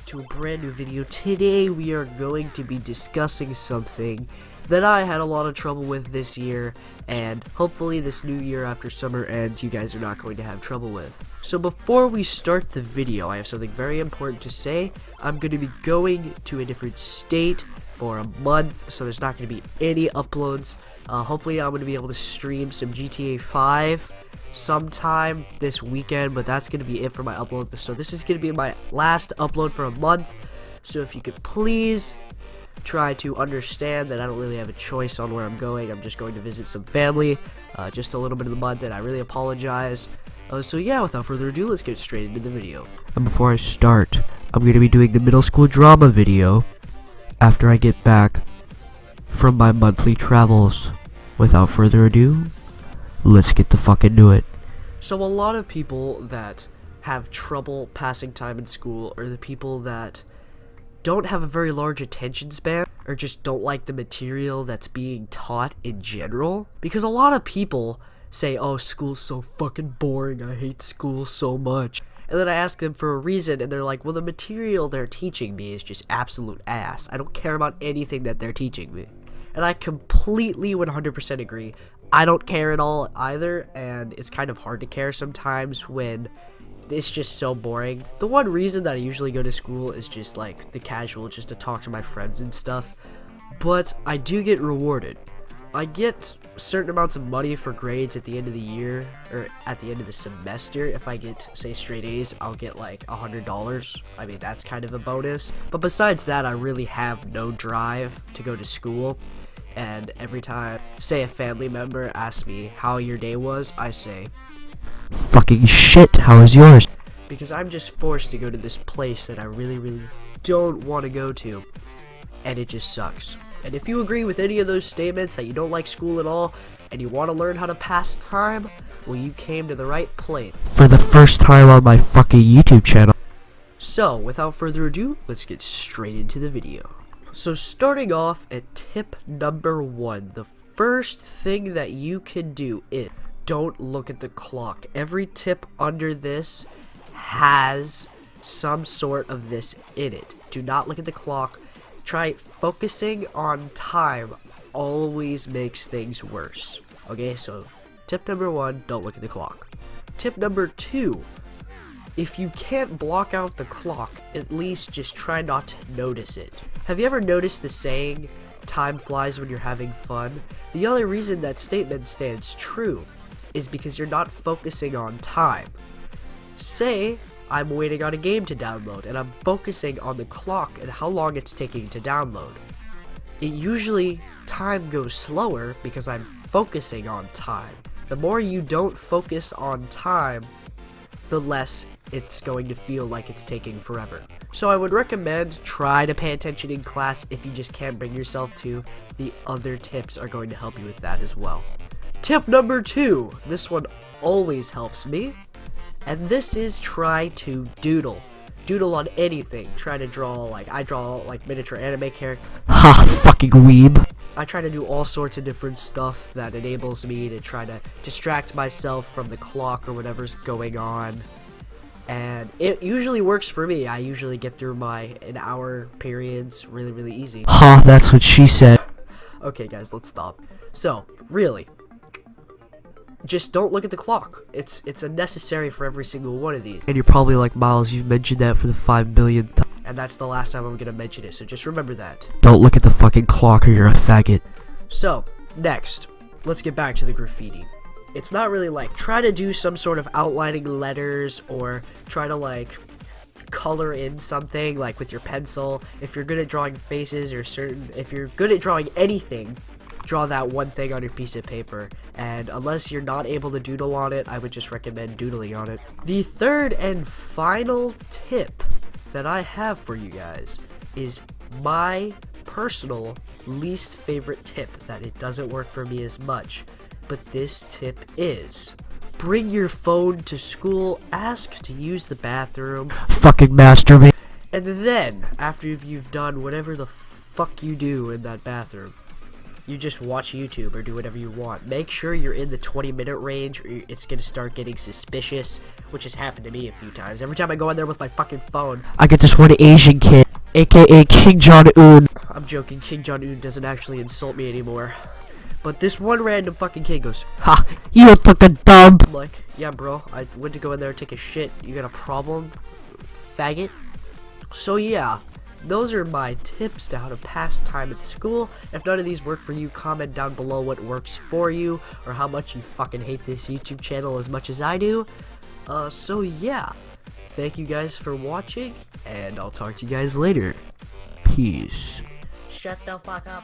to a brand new video. Today we are going to be discussing something that I had a lot of trouble with this year, and hopefully this new year after summer ends you guys are not going to have trouble with. So before we start the video, I have something very important to say. I'm going to be going to a different state for a month, so there's not going to be any uploads. Hopefully I'm going to be able to stream some GTA 5 sometime this weekend, but that's going to be it for my upload. So this is going to be my last upload for a month, so if you could please try to understand that I don't really have a choice on where I'm going. I'm just going to visit some family, just a little bit of the month, and I really apologize. So yeah, without further ado, let's get straight into the video. And before I start, I'm going to be doing the middle school drama video after I get back from my monthly travels. Without further ado, let's get the fuck into it. So a lot of people that have trouble passing time in school are the people that don't have a very large attention span, or just don't like the material that's being taught in general. Because a lot of people say, oh, school's so fucking boring, I hate school so much. And then I ask them for a reason, and they're like, well, the material they're teaching me is just absolute ass. I don't care about anything that they're teaching me. And I completely 100% agree. I don't care at all either, and it's kind of hard to care sometimes when it's just so boring. The one reason that I usually go to school is just like the casual, just to talk to my friends and stuff. But I do get rewarded. I get certain amounts of money for grades at the end of the year, or at the end of the semester. If I get, say, straight A's, I'll get like $100. I mean, that's kind of a bonus. But besides that, I really have no drive to go to school. And every time, say, a family member asks me how your day was, I say, fucking shit, how is yours? Because I'm just forced to go to this place that I really don't want to go to, and it just sucks. And if you agree with any of those statements, that you don't like school at all, and you want to learn how to pass time, well, you came to the right place. For the first time on my fucking YouTube channel. So, without further ado, let's get straight into the video. So starting off at tip number 1, the first thing that you can do is don't look at the clock. Every tip under this has some sort of this in it. Do not look at the clock. Try focusing on time always makes things worse. Okay, so tip number 1, don't look at the clock. Tip number 2, if you can't block out the clock, at least just try not to notice it. Have you ever noticed the saying, time flies when you're having fun? The only reason that statement stands true is because you're not focusing on time. Say, I'm waiting on a game to download, and I'm focusing on the clock and how long it's taking to download. It usually, time goes slower because I'm focusing on time. The more you don't focus on time, the less it's going to feel like it's taking forever. So I would recommend try to pay attention in class if you just can't bring yourself to. The other tips are going to help you with that as well. Tip number 2, this one always helps me, and this is try to doodle. Doodle on anything. Try to draw, like, I draw like miniature anime characters. Ha, fucking weeb. I try to do all sorts of different stuff that enables me to try to distract myself from the clock or whatever's going on. And it usually works for me. I usually get through my an-hour periods really easy. Ha, that's what she said. Okay, guys, let's stop. So, really, just don't look at the clock. It's unnecessary for every single one of these. And you're probably like, Miles, you've mentioned that for the 5 millionth time. And that's the last time I'm gonna mention it, so just remember that. Don't look at the fucking clock or you're a faggot. So, next, let's get back to the graffiti. It's not really like, try to do some sort of outlining letters, or try to like color in something like with your pencil. If you're good at drawing faces, or if you're good at drawing anything, draw that one thing on your piece of paper. And unless you're not able to doodle on it, I would just recommend doodling on it. The third and final tip that I have for you guys is my personal least favorite tip, that it doesn't work for me as much. But this tip is, bring your phone to school, ask to use the bathroom, fucking masturbate, and then, after you've done whatever the fuck you do in that bathroom, you just watch YouTube or do whatever you want. Make sure you're in the 20-minute range or it's gonna start getting suspicious, which has happened to me a few times. Every time I go in there with my fucking phone, I get this one Asian kid, aka King Jong-un. I'm joking, King Jong-un doesn't actually insult me anymore. But this one random fucking kid goes, "Ha, you took a dump." I'm like, yeah bro, I went to go in there and take a shit. You got a problem, faggot? So yeah, those are my tips to how to pass time at school. If none of these work for you, comment down below what works for you, or how much you fucking hate this YouTube channel as much as I do. So yeah, thank you guys for watching, and I'll talk to you guys later. Peace. Shut the fuck up.